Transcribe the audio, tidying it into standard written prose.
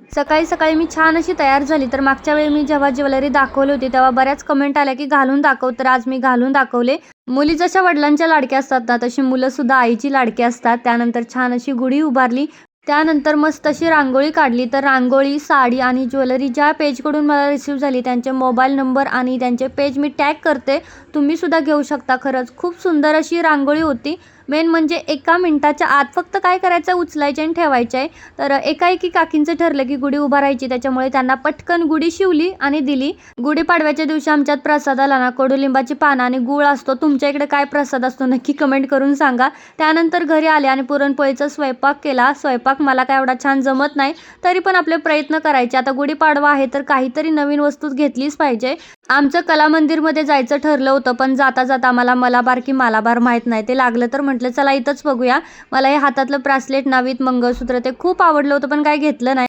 सकाळी सकाळी मी छान अशी तयार झाली. तर मागच्या वेळी मी जेव्हा ज्वेलरी दाखवली होती तेव्हा बऱ्याच कमेंट आल्या की घालून दाखव, तर आज मी घालून दाखवले. मुली जशा वडिलांच्या लाडक्या असतात ना, तशी मुलं सुद्धा आईची लाडकी असतात. त्यानंतर छान अशी गुढी उभारली. त्यानंतर मस्त अशी रांगोळी काढली. तर रांगोळी, साडी आणि ज्वेलरी ज्या पेजकडून मला रिसीव्ह झाली त्यांचे मोबाईल नंबर आणि त्यांचे पेज मी टॅग करते. तुम्ही सुद्धा घेऊ शकता. खरंच खूप सुंदर अशी रांगोळी होती. मेन म्हणजे एका मिनिटाच्या आत फक्त काय करायचं, उचलायचे आणि ठेवायचे आहे. तर एकाएकी काकींचं ठरलं की गुढी उभारायची, त्याच्यामुळे त्यांना पटकन गुढी शिवली आणि दिली. गुढीपाडव्याच्या दिवशी आमच्यात प्रसादाला ना कडुलिंबाची पानं आणि गूळ असतो. तुमच्या इकडे काय प्रसाद असतो नक्की कमेंट करून सांगा. त्यानंतर घरी आले आणि पुरणपोळीचा स्वयंपाक केला. स्वयंपाक मला काय एवढा छान जमत नाही, तरी पण आपले प्रयत्न करायचे. आता गुढीपाडवा आहे तर काहीतरी नवीन वस्तू घेतलीच पाहिजे. आमचं कला मंदिरमध्ये जायचं ठरलं होतं, पण जाता जाता आम्हाला मलाबार की मालाबार माहीत नाही, ते लागलं. तर म्हटलं चला इथंच बघूया. मला हे हातातलं ब्रासलेट, नावीत मंगळसूत्र ते खूप आवडलं होतं, पण काय घेतलं नाही.